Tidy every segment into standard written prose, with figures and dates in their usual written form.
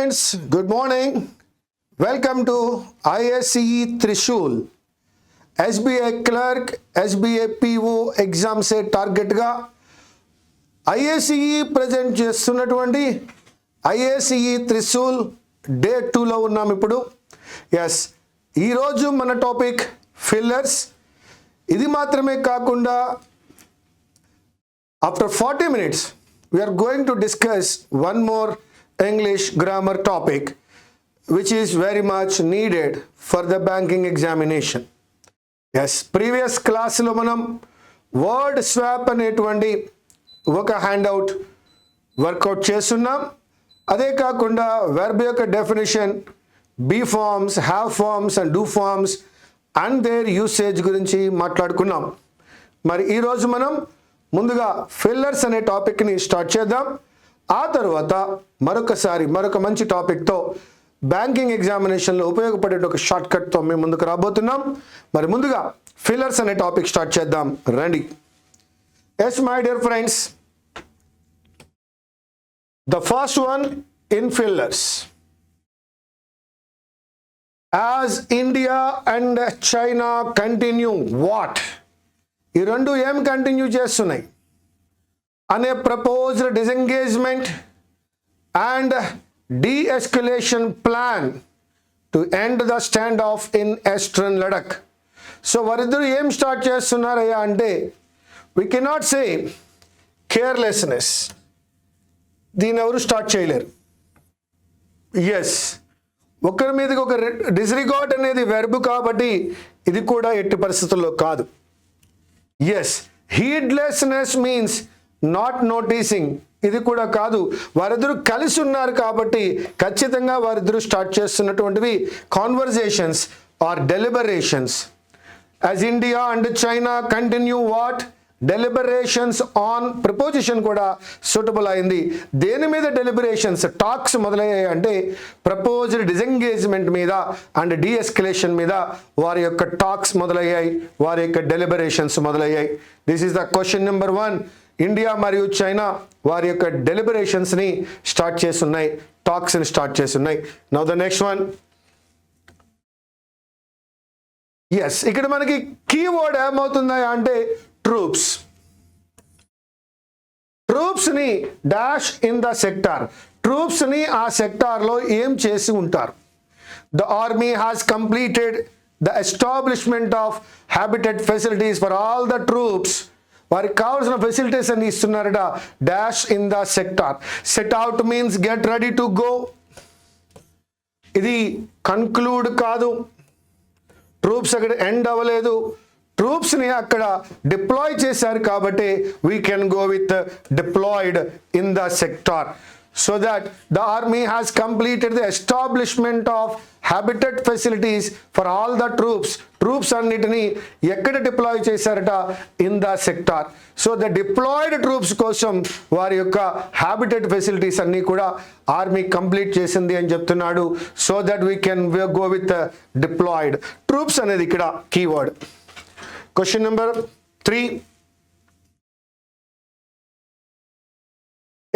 students, good morning. Welcome to IACE TRISHUL. SBI Clerk, SBI PO exam se target ga IACE present చేస్తున్నటువంటి IACE TRISHUL day 2 లో ఉన్నాం ఇప్పుడు. yes, ఈ రోజు మన టాపిక్ ఫిల్లర్స్. ఇది మాత్రమే కాకుండా after 40 minutes we are going to discuss one more English grammar topic which is very much needed for the banking examination. yes, previous class lo manam word swap అనేటువంటి ఒక handout work out చేస్తున్నాం. అదే కాకుండా verb యొక్క definition, be forms, have forms and do forms and their usage గురించి మాట్లాడుకున్నాం. మరి ఈరోజు మనం ముందుగా ఫిల్లర్స్ అనే టాపిక్ని స్టార్ట్ చేద్దాం. ఆ తర్వాత మరొక మంచి టాపిక్తో బ్యాంకింగ్ ఎగ్జామినేషన్లో ఉపయోగపడే ఒక షార్ట్ కట్తో మేము ముందుకు రాబోతున్నాం. మరి ముందుగా ఫిల్లర్స్ అనే టాపిక్ స్టార్ట్ చేద్దాం రండి. yes, my dear friends, the first one in fillers. As India and China continue what? ఈ రెండు ఏం కంటిన్యూ చేస్తున్నాయి అనే proposed disengagement and de-escalation plan to end the standoff in Eastern Ladakh. So వారిద్దరు ఏం start చేస్తున్నారయ్యా అంటే we cannot say carelessness. దీన్ని ఎవరు స్టార్ట్ చేయలేరు. ఎస్, ఒకరి మీదకి ఒక డిస్రిగార్డ్ అనేది వెర్బ్ కాబట్టి ఇది కూడా ఎట్టి పరిస్థితుల్లో కాదు. Yes, heedlessness means not noticing, ఇది కూడా కాదు. వారిద్దరూ కలిసి ఉన్నారు కాబట్టి ఖచ్చితంగా వారిద్దరూ స్టార్ట్ చేస్తున్నటువంటివి conversations or deliberations. As India and China continue what? Deliberations on. Proposition కూడా సూటబుల్ అయింది. దేని మీద డెలిబరేషన్స్, టాక్స్ మొదలయ్యాయి అంటే ప్రపోజ్డ్ డిసెంగేజ్మెంట్ మీద అండ్ డీఎస్కలేషన్ మీద వారి యొక్క టాక్స్ మొదలయ్యాయి, వారి యొక్క డెలిబరేషన్స్ మొదలయ్యాయి. This is the question number 1. India మరియు చైనా వారి యొక్క డెలిబరేషన్స్ని స్టార్ట్ చేస్తున్నాయి, టాక్స్ని స్టార్ట్ చేస్తున్నాయి. Now the next one. Yes, ఇక్కడ మనకి కీవర్డ్ ఏమవుతుందా అంటే ట్రూప్స్. ట్రూప్స్ని డాష్ ఇన్ ద సెక్టార్. ట్రూప్స్ని ఆ సెక్టార్లో ఏం చేసి ఉంటారు? The army has completed the establishment of habitat facilities for all the troops. వారికి కావాల్సిన ఫెసిలిటీస్ అన్ని ఇస్తున్నారట. Dash in the sector. Set out means get ready to go. ఇది కన్క్లూడ్ కాదు. ట్రూప్స్ అక్కడ ఎండ్ అవ్వలేదు. ట్రూప్స్ని అక్కడ డిప్లాయ్ చేశారు కాబట్టి we can go with diploid in the sector. So that the army has completed the establishment of habitat facilities for all the troops. Troops అన్నిటినీ ఎక్కడ డిప్లాయ్ చేశారట? In the sector. So the deployed troops కోసం వారి యొక్క habitat facilities అన్నీ కూడా army complete చేసింది అని చెప్తున్నాడు. So that we can go with deployed. Troops అనేది ఇక్కడ కీవర్డ్. Question number 3.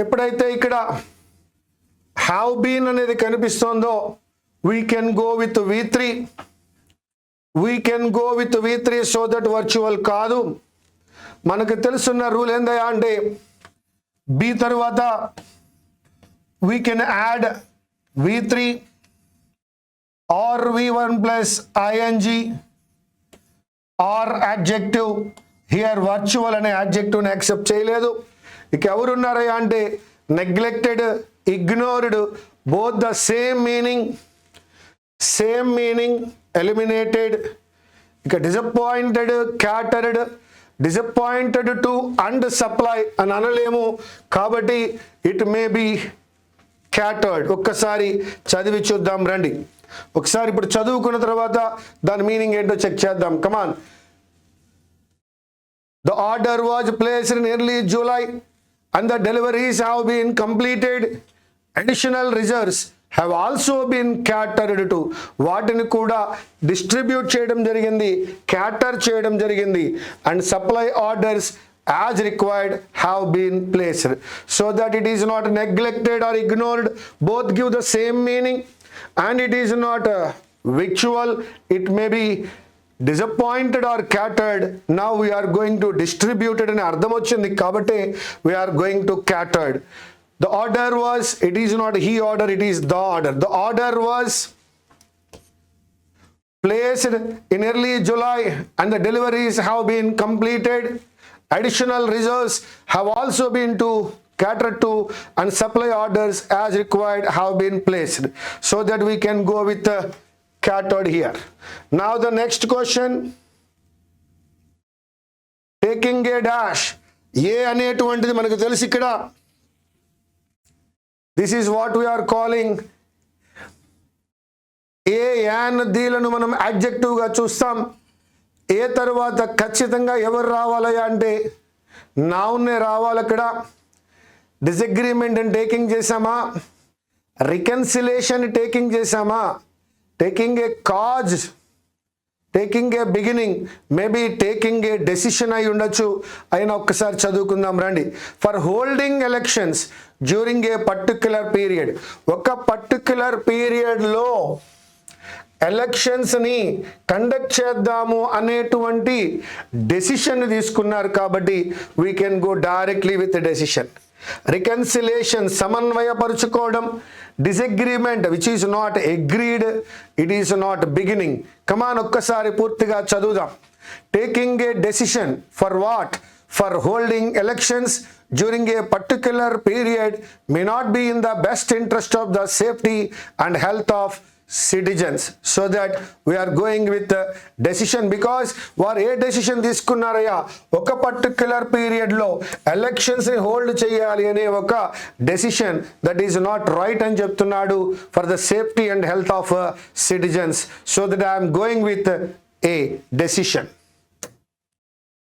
ఎప్పుడైతే ఇక్కడ హ్యావ్ బీన్ అనేది కనిపిస్తోందో we can go with V3. We can go with V3 so that virtual కాదు. మనకు తెలుసున్న రూల్ ఏందయ్యా అంటే బి తర్వాత we can add V3 or V1 plus ING or adjective. Here virtual అనే యాడ్జెక్టివ్ని యాక్సెప్ట్ చేయలేదు. ఇక ఎవరున్నారయ్యా అంటే neglected, ignored, both the same meaning, eliminated. ఇక disappointed, catered. Disappointed to and supply అని అనలేము కాబట్టి ఇట్ మే బి క్యాటర్డ్. ఒక్కసారి చదివి చూద్దాం రండి. ఒకసారి ఇప్పుడు చదువుకున్న తర్వాత దాని మీనింగ్ ఏంటో చెక్ చేద్దాం. కమాన్. The order was placed in early July and the deliveries have been completed. Additional reserves have also been catered to. వాటిని కూడా డిస్ట్రిబ్యూట్ చేయడం జరిగింది, క్యాటర్ చేయడం జరిగింది. And supply orders as required have been placed, so that it is not neglected or ignored. Both give the same meaning, and it is not victual. It may be disappointed or catered. Now we are going to distribute it in ardham vachindi kabatti we are going to catered. The order was, it is not he order, it is the order. The order was placed in early July and the deliveries have been completed. Additional reserves have also been to catered to, and supply orders as required have been placed, so that we can go with the catered here. Now the next question, taking a dash. A అనేటువంటిది మనకు తెలుసు ఇక్కడ. This is what we are calling a an దీలను మనం adjective గా చూస్తాం. ఏ తర్వాత ఖచ్చితంగా ఎవరు రావాలయ్యా అంటే నౌన్ రావాలి అక్కడ. డిసగ్రీమెంట్ అని టేకింగ్ చేసామా, రికన్సిలేషన్ టేకింగ్ చేసామా, taking a cause, taking a beginning, maybe taking a decision అయి ఉండొచ్చు. అయినా ఒక్కసారి చదువుకుందాం రండి. For holding elections during a particular period, ఒక పర్టిక్యులర్ పీరియడ్లో ఎలక్షన్స్ని కండక్ట్ చేద్దాము అనేటువంటి డెసిషన్ తీసుకున్నారు కాబట్టి we can go directly with decision. Reconciliation సమన్వయపరుచుకోవడం. Disagreement which is not agreed, it is not beginning. Come on ఒక్కసారి పూర్తిగా చదువుదాం. Taking a decision for what? For holding elections during a particular period may not be in the best interest of the safety and health of citizens, so that we are going with the decision, because వారు ఏ decision తీసుకున్నారయ్యా, ఒక particular పీరియడ్లో ఎలక్షన్స్ని hold చేయాలి అనే ఒక decision that is not right అని చెప్తున్నాడు. For the safety and health of citizens, so that I'm going with a decision.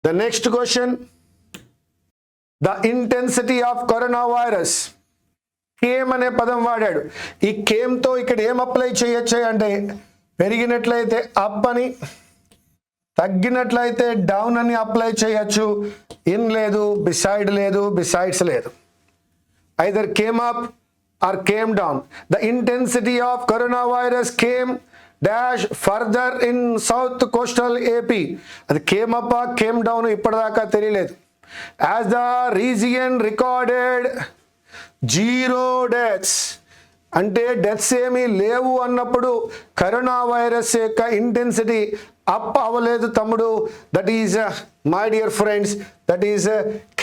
The next question, the intensity of corona virus. Came అనే పదం వాడాడు. ఈ కేమ్తో ఇక్కడ ఏం అప్లై చేయొచ్చు అంటే, పెరిగినట్లయితే అప్ అని, తగ్గినట్లయితే డౌన్ అని అప్లై చేయొచ్చు. ఇన్ లేదు, బిసైడ్ లేదు, బిసైడ్స్ లేదు. Either came up or came down. The intensity of corona virus came dash further in south coastal AP. అది కేమ్ అప్ కేమ్ డౌన్ ఇప్పటిదాకా తెలియలేదు. As the region recorded 0 deaths, అంటే deaths ఏమీ లేవు అన్నప్పుడు కరోనా వైరస్ యొక్క intensity up అవ్వలేదు తమ్ముడు. That is my dear friends, that is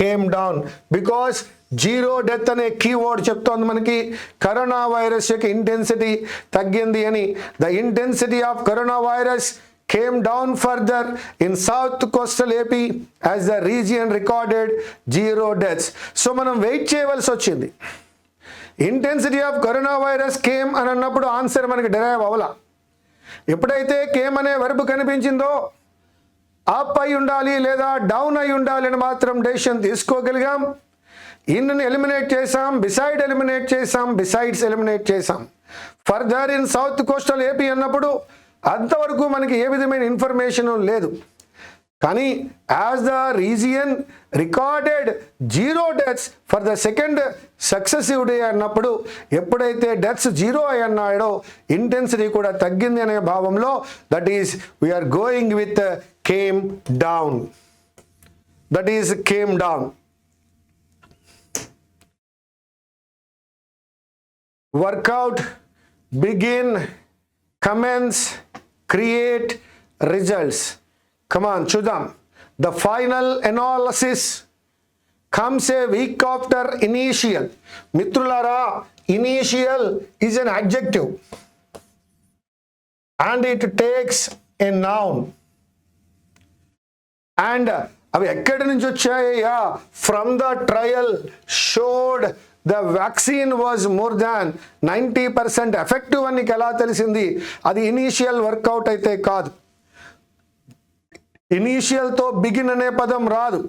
came down. Because 0 death అనే కీవర్డ్ చెప్తోంది మనకి కరోనా వైరస్ యొక్క ఇంటెన్సిటీ తగ్గింది అని. The intensity of corona virus came down further in south coastal AP as the region recorded 0 deaths. So మనం wait చేయవలసి వచ్చింది. Intensity of corona virus came అని అన్నప్పుడు ఆన్సర్ మనకి డెరైవ్ అవ్వాల. ఎప్పుడైతే కేమ్ అనే వర్బ్ కనిపించిందో అప్ అయి ఉండాలి లేదా డౌన్ అయి ఉండాలి అని మాత్రం డెసిషన్ తీసుకోగలిగాం. ఇన్ని ఎలిమినేట్ చేసాం, బిసైడ్ ఎలిమినేట్ చేసాం, బిసైడ్స్ ఎలిమినేట్ చేసాం. Further in south coastal AP అన్నప్పుడు అంతవరకు మనకి ఏ విధమైన ఇన్ఫర్మేషన్ లేదు. కానీ as the region recorded 0 deaths for the second successive day అన్నప్పుడు, ఎప్పుడైతే డెత్స్ 0 అయి అన్నాడో ఇంటెన్సిటీ కూడా తగ్గింది అనే భావంలో that is we're going with came down. That is came down. Workout, begin, commence, create, results. Come on, చూద్దాం. The final analysis comes a week after initial. మిత్రులారా, initial is an adjective and it takes a noun. And అవి ఎక్కడి నుంచి వచ్చాయ్యా? From the trial showed the vaccine was more than 90% effective అని నీకు ఎలా తెలిసింది? అది ఇనీషియల్ వర్కౌట్ అయితే కాదు. ఇనీషియల్తో బిగిన్ అనే పదం రాదు.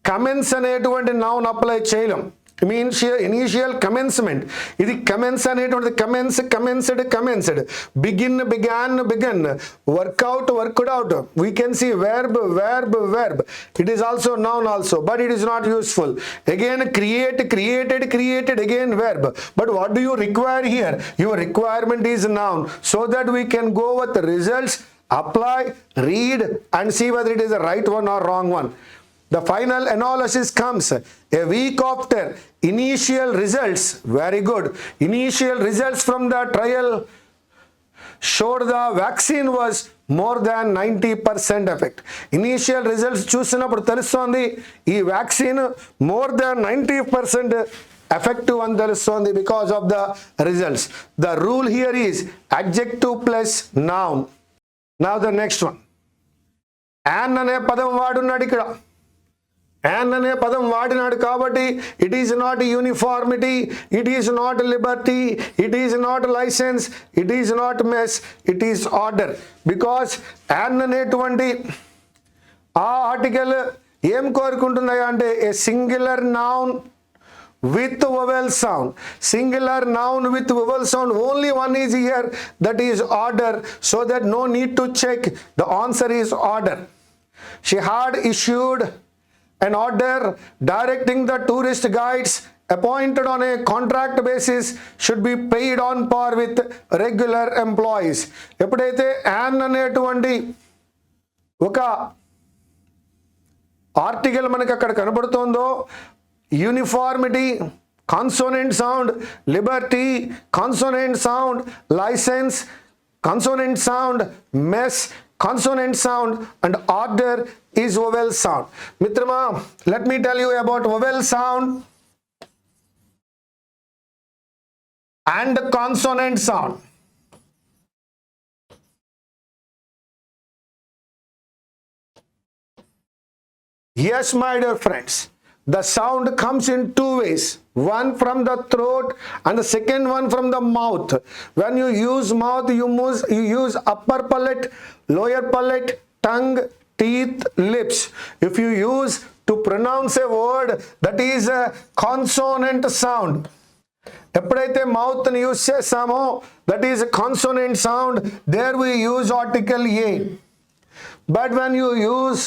కమెన్స్ అనేటువంటి నౌన్ అప్లై చేయలేం. means initial commencement. Idi commence అనేటువంటి commenced, begin, began, work out, worked out. We can see verb. It is also noun also, but it is not useful. Again created, again verb. But what do you require here? Your requirement is noun, so that we can go with the results, apply, read, and see whether it is the right one or wrong one. The final analysis comes a week after initial results. Very good. Initial results from the trial showed the vaccine was more than 90% effect. Initial results చూసినప్పుడు తెలుస్తోంది ఈ vaccine more than 90% effective అని తెలుస్తోంది because of the results. The rule here is adjective plus noun. Now the next one. An అనే పదం వాడున్నాడు ఇక్కడ. An అనే పదం వాడినాడు కాబట్టి it is not uniformity, it is not liberty, it is not license, it is not mess, it is order. Because an అనేటువంటి ఆ article ఏం కోరుకుంటున్నాయి అంటే a singular noun with vowel sound. Singular noun with vowel sound, only one is here, that is order, so that no need to check, the answer is order. She had issued an order directing the tourist guides appointed on a contract basis should be paid on par with regular employees. ఎప్పుడైతే an అనేటువంటి ఒక article మనకి అక్కడ కనబడుతోందో uniformity, consonant sound, liberty, consonant sound, licence, consonant sound, mess, consonant sound, and order is vowel sound. Mitrama, let me tell you about vowel sound and consonant sound. Yes, my dear friends, the sound comes in two ways. One from the throat and the second one from the mouth. When you use mouth, you use upper palate, lower palate, tongue, teeth, lips. If you use to pronounce a word, that is a consonant sound. ఎప్పుడైతే mouth ని use చేస్తామో that is a consonant sound, there we use article a. But when you use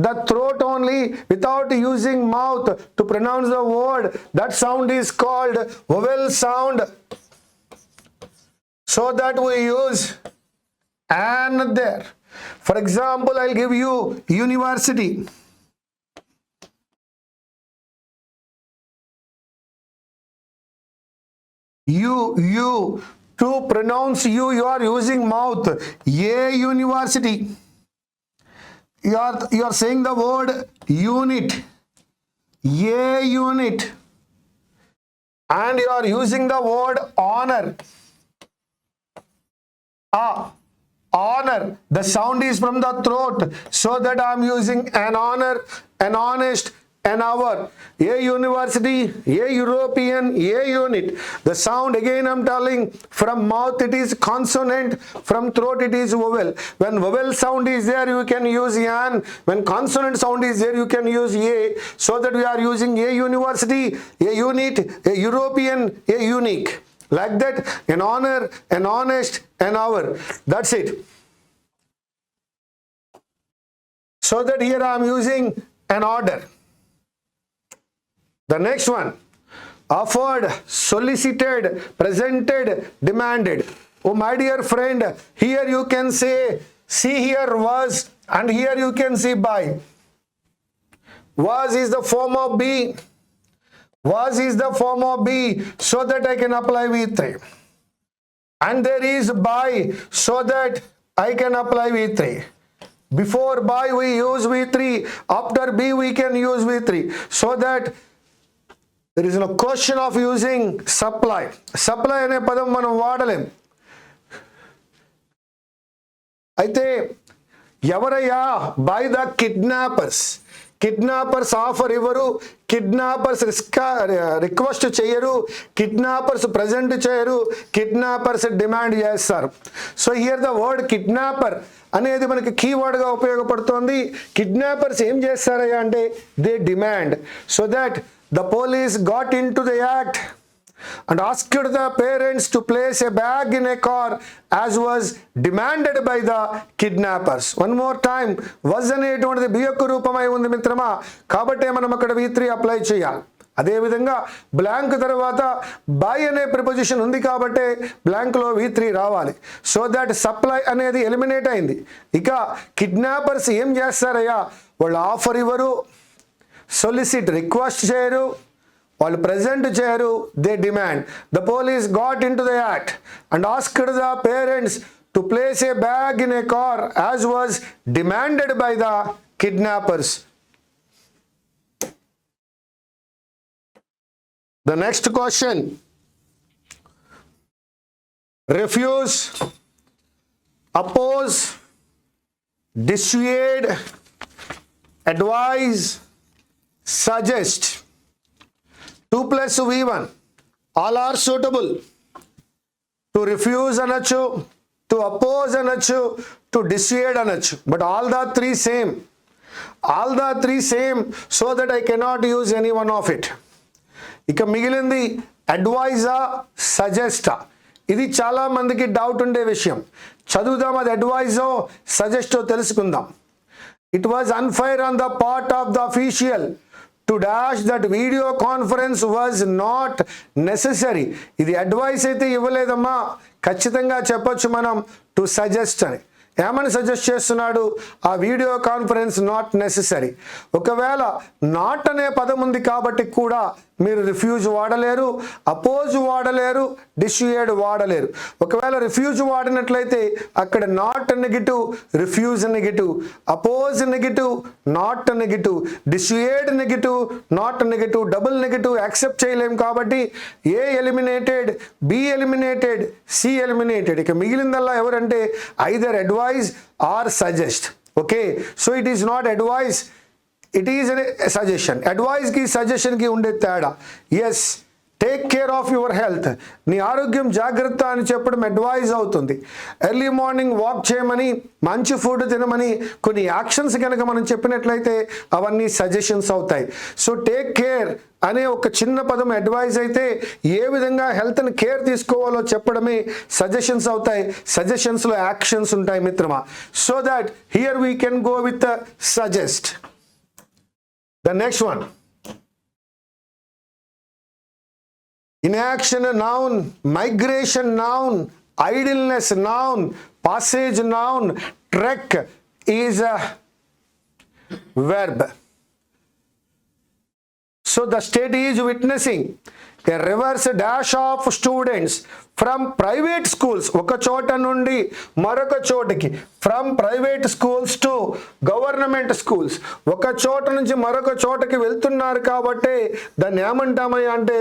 the throat only without using mouth to pronounce the word, that sound is called vowel sound. So that we use an there. For example, I'll give you university. You to pronounce you are using mouth. A university. You are saying the word unit, a unit, and you are using the word honor. Honor, the sound is from the throat, so that I am using an honor, an honest, an hour. A university, a European, a unit. The sound, again I am telling, from mouth it is consonant, from throat it is vowel. When vowel sound is there, you can use an. When consonant sound is there, you can use a. So that we are using a university, a unit, a European, a unique. Like that, an honor, an honest, an hour. That's it. So that here I am using an order. The next one, offered, solicited, presented, demanded. Oh my dear friend, here you can say, see here was, and here you can see by. Was is the form of be. Was is the form of be, so that I can apply V3. And there is by, so that I can apply V3. Before by we use V3, after B we can use V3. So that there is no question of using supply. Supply అనే పదం మనం వాడలేం. అయితే ఎవరయ్యా? By the kidnappers. Kidnappers offer ఇవ్వరు, kidnappers request చేయరు, kidnappers present చేయరు, kidnappers demand చేస్తారు. So here the word kidnapper అనేది మనకి కీవర్డ్ గా ఉపయోగపడుతోంది. కిడ్నాపర్స్ ఏం చేస్తారయ్యా అంటే they demand. So that the police got into the act and asked the parents to place a bag in a car as was demanded by the kidnappers. One more time, was అనేటువంటిది B యొక్క రూపమై ఉంది మిత్రమా, కాబట్టి మనం అక్కడ V3 apply చేయాలి. అదేవిధంగా blank తర్వాత బై అనే ప్రిపోజిషన్ ఉంది కాబట్టి బ్లాంక్లో V3 రావాలి. సో దట్ సప్లై అనేది ఎలిమినేట్ అయింది. ఇక కిడ్నాపర్స్ ఏం చేస్తారయ్యా, వాళ్ళు ఆఫర్ ఇవ్వరు, సొలిసిట్ రిక్వెస్ట్ చేయరు, వాళ్ళు ప్రెజెంట్ చేయరు, they demand. The police got in to the act and asked the parents to place A bag in a car as was demanded by the kidnappers. The next question, refuse, oppose, dissuade, advise, suggest. 2 plus V1 all are suitable. To refuse అనొచ్చు, to oppose అనొచ్చు, to dissuade అనొచ్చు, but all the three same, so that I cannot use any one of it. ఇక మిగిలింది అడ్వైజా సజెస్టా, ఇది చాలా మందికి doubt ఉండే విషయం. చదువుదాం, అది అడ్వైజో సజెస్టో తెలుసుకుందాం. It was unfair on the part of the official to dash that video conference was not necessary. ఇది అడ్వైస్ అయితే ఇవ్వలేదమ్మా, ఖచ్చితంగా చెప్పొచ్చు మనం టు సజెస్ట్ అని. ఏమని సజెస్ట్ చేస్తున్నాడు, ఆ వీడియో కాన్ఫరెన్స్ నాట్ నెసెసరీ. ఒకవేళ నాట్ అనే పదం ఉంది కాబట్టి కూడా మీరు రిఫ్యూజ్ వాడలేరు, అపోజ్ వాడలేరు, డిస్యూయేడ్ వాడలేరు. ఒకవేళ రిఫ్యూజ్ వాడినట్లయితే అక్కడ not negative, refuse negative, oppose negative, not negative, dissuaded negative, not negative, double negative accept చేయలేం. కాబట్టి A eliminated, B eliminated, C eliminated. ఇక మిగిలిందల్లా ఎవరంటే either advise or suggest. Okay, so it is not advise, it is a suggestion. అడ్వైజ్కి సజెషన్కి ఉండే తేడా. Yes, take care of your health, నీ ఆరోగ్యం జాగ్రత్త అని చెప్పడం అడ్వైజ్ అవుతుంది. ఎర్లీ మార్నింగ్ వాక్ చేయమని, మంచి ఫుడ్ తినమని కొన్ని యాక్షన్స్ కనుక మనం చెప్పినట్లయితే అవన్నీ సజెషన్స్ అవుతాయి. సో టేక్ కేర్ అనే ఒక చిన్న పదం అడ్వైజ్ అయితే ఏ విధంగా హెల్త్ని కేర్ తీసుకోవాలో చెప్పడమే సజెషన్స్ అవుతాయి. సజెషన్స్లో యాక్షన్స్ ఉంటాయి మిత్రమా. So that here we can go with suggest. The next one, inaction noun, migration noun, idleness noun, passage noun, trek is a verb. So the state is witnessing a reverse dash of students from private schools, ఒక చోట నుండి మరొక చోటకి, from private schools to government schools, ఒక చోట నుంచి మరొక చోటకి వెళ్తున్నారు కాబట్టి దాన్ని ఏమంటామయ్యా అంటే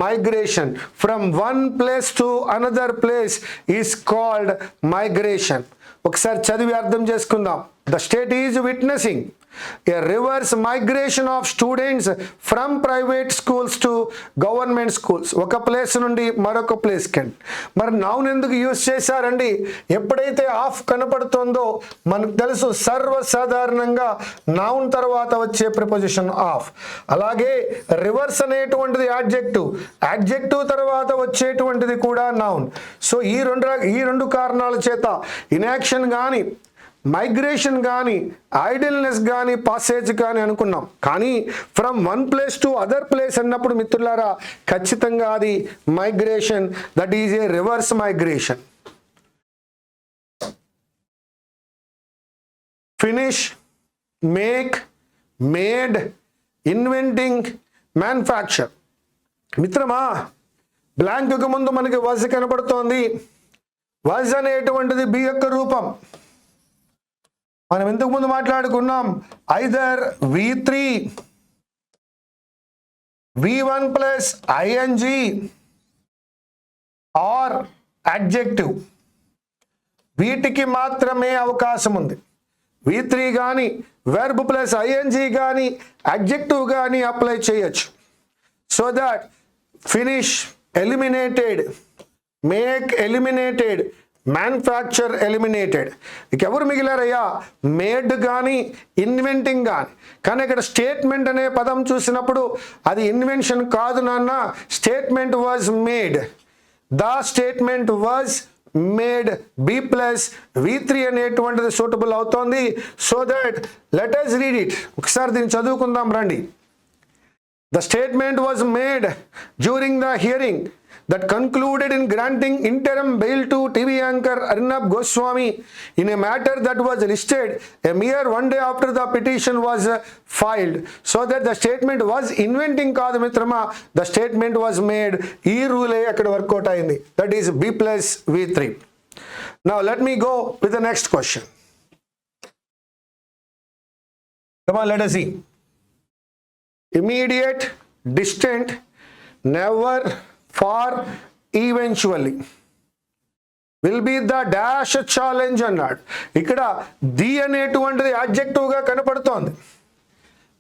migration. From one place to another place is called migration. ఒకసారి చదివి అర్థం చేసుకుందాం. The state is witnessing a reverse migration of students from private schools to government schools, ఒక ప్లేస్ నుండి మరొక ప్లేస్ కి. మరి నౌన్ ఎందుకు యూజ్ చేశారండి? ఎప్పుడైతే ఆఫ్ కనపడుతుందో మనకు తెలుసు సర్వసాధారణంగా నౌన్ తర్వాత వచ్చే ప్రిపోజిషన్ ఆఫ్. అలాగే రివర్స్ అనేటువంటిది యాడ్జెక్టివ్, యాడ్జెక్టివ్ తర్వాత వచ్చేటువంటిది కూడా నౌన్. సో ఈ రెండు కారణాల చేత ఇన్యాక్షన్ కానీ, మైగ్రేషన్ కానీ, ఐడిల్నెస్ కానీ, పాసేజ్ కానీ అనుకున్నాం. కానీ from one place to other place అన్నప్పుడు మిత్రులారా ఖచ్చితంగా అది migration. That is a reverse migration. Finish, make, made, inventing, manufacture. మిత్రమా, బ్లాంక్కి ముందు మనకి వజ్ కనబడుతోంది. వజ్ అనేటువంటిది బి యొక్క రూపం. మనం ఇంతకు ముందు మాట్లాడుకున్నాం either V3, V1 plus ING or adjective. వీటికి మాత్రమే అవకాశం ఉంది. V3 కానీ, వెర్బ్ ప్లస్ ING కానీ, అడ్జెక్టివ్ కానీ అప్లై చేయొచ్చు. So that finish eliminated, make eliminated, manufacture eliminated. ఇక ఎవరు మిగిలారయ్యా? మేడ్ కానీ ఇన్వెంటింగ్ కానీ. కానీ ఇక్కడ స్టేట్మెంట్ అనే పదం చూసినప్పుడు అది ఇన్వెన్షన్ కాదు నాన్న, statement was made. The statement was made. B plus V3 అనేటువంటిది సూటబుల్ అవుతోంది. So that let us read it. ఒకసారి దీన్ని చదువుకుందాం రండి. The statement was made during the hearing that concluded in granting interim bail to TV anchor Arnab Goswami in a matter that was listed a mere one day after the petition was filed. So that the statement was inventing kaadu mitrama, the statement was made. Ee rule akkada work out ayindi. That is B plus V3. Now let me go with the next question. Come on, let us see. Immediate, distant, never, far, eventually will be the dash challenge అన్నాడు. ఇక్కడ the అనేటువంటిది adjective గా కనపడుతోంది.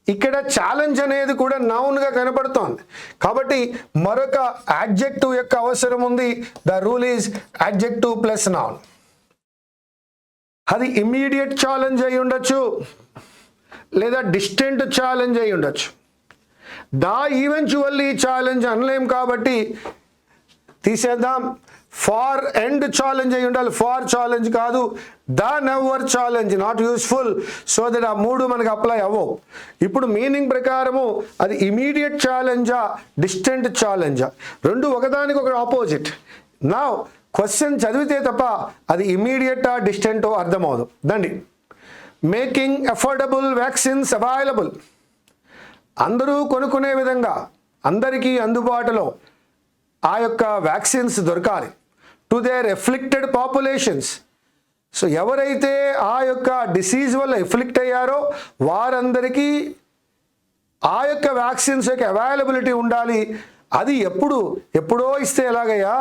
ఇక్కడ challenge అనేది కూడా noun గా కనపడుతోంది. కాబట్టి మరొక adjective యొక్క అవసరం ఉంది. The rule is adjective plus noun. అది ఇమ్మీడియట్ ఛాలెంజ్ అయి ఉండొచ్చు, లేదా డిస్టెంట్ ఛాలెంజ్ అయి ఉండొచ్చు. దా ఈవెన్చువల్లీ ఛాలెంజ్ అనలేం కాబట్టి తీసేద్దాం. ఫార్ ఎండ్ ఛాలెంజ్ అయి ఉండాలి, ఫార్ ఛాలెంజ్ కాదు. The never challenge not useful. So that ఆ మూడు మనకు అప్లై అవ్వవు. ఇప్పుడు మీనింగ్ ప్రకారము అది ఇమీడియట్ ఛాలెంజా, డిస్టెంట్ ఛాలెంజా, రెండు ఒకదానికి ఒక ఆపోజిట్. నా క్వశ్చన్ చదివితే తప్ప అది ఇమీడియటా డిస్టెంటో అర్థమవుదు. దండి. Making affordable vaccines available. అందరూ కొనుక్కునే విధంగా, అందరికీ అందుబాటులో ఆ యొక్క వ్యాక్సిన్స్ దొరకాలి. To their afflicted populations. So ఎవరైతే ఆ యొక్క డిసీజ్ వల్ల ఎఫ్లిక్ట్ అయ్యారో వారందరికీ ఆ యొక్క వ్యాక్సిన్స్ యొక్క అవైలబిలిటీ ఉండాలి. అది ఎప్పుడో ఇస్తే ఎలాగయ్యా?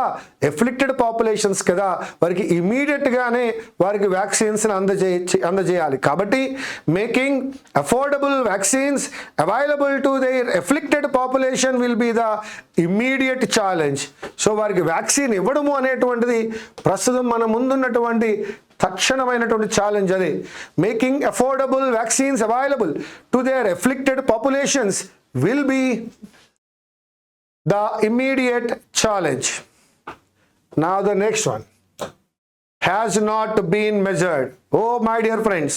ఎఫ్లిక్టెడ్ పాపులేషన్స్ కదా, వారికి ఇమీడియట్గానే వారికి వ్యాక్సిన్స్ అందజేయాలి. కాబట్టి making affordable vaccines available to their afflicted population will be the immediate challenge. So వారికి వ్యాక్సిన్ ఇవ్వడము అనేటువంటిది ప్రస్తుతం మన ముందున్నటువంటి తక్షణమైనటువంటి ఛాలెంజ్. అదే making affordable vaccines available to their afflicted populations will be the immediate challenge. Now the next one. Has not been measured. Oh my dear friends,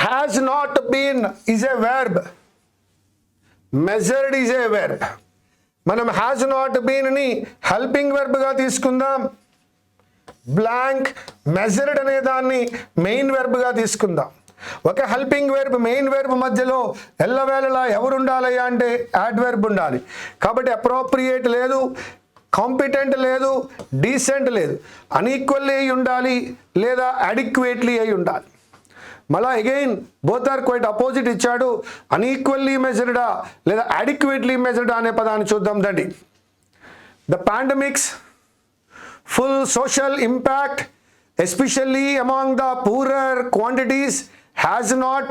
has not been is a verb. Measured is a verb. మనం has not been ని helping verb గా తీసుకుందాం. blank measured అనే దాన్ని main verb గా తీసుకుందాం. ఒక helping verb main verb మధ్యలో ఎల్లవేళలా ఎవరు ఉండాలయ్యా అంటే యాడ్వర్బ్ ఉండాలి. కాబట్టి అప్రోప్రియేట్ లేదు, కాంపిటెంట్ లేదు, డీసెంట్ లేదు, అన్ఈక్వల్లీ అయి ఉండాలి లేదా అడిక్వేట్లీ అయి ఉండాలి. మళ్ళా again both are quite opposite ఇచ్చాడు. అన్ఈక్వల్లీ మెజర్డా లేదా అడిక్వేట్లీ మెజర్డా అనే పదాన్ని చూద్దాం దండి. The pandemic's full social impact especially among the poorer quantities has not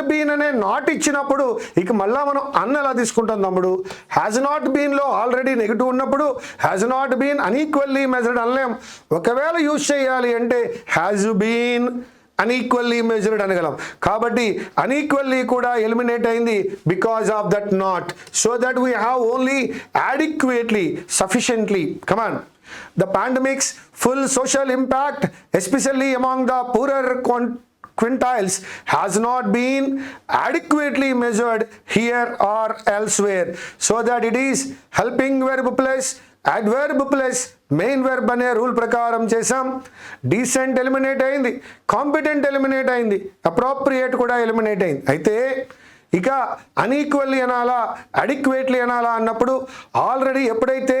been అనే నాట్ ఇచ్చినప్పుడు ఇక మళ్ళా మనం అన్న ఎలా తీసుకుంటాం తమ్ముడు? హ్యాజ్ నాట్ బీన్లో ఆల్రెడీ నెగిటివ్ ఉన్నప్పుడు has not been unequally measured అనలేం. ఒకవేళ యూజ్ చేయాలి అంటే హ్యాజ్ బీన్ అన్ఈక్వల్లీ మెజర్డ్ అనగలం. కాబట్టి అన్ఈక్వల్లీ కూడా ఎలిమినేట్ అయింది because of that not. So that we have only adequately, sufficiently. Come on. The pandemic's full social impact, especially among the poorer quintiles, has not been adequately measured here or elsewhere. So that it is helping verb plus adverb plus main verb అనే rule ప్రకారం చేసాం. Decent eliminate అయింది, competent eliminate అయింది, appropriate కూడా eliminate అయింది. అయితే ఇక అన్ఈక్వల్లీ అనాలా అడిక్వేట్లీ అనాలా అన్నప్పుడు ఆల్రెడీ ఎప్పుడైతే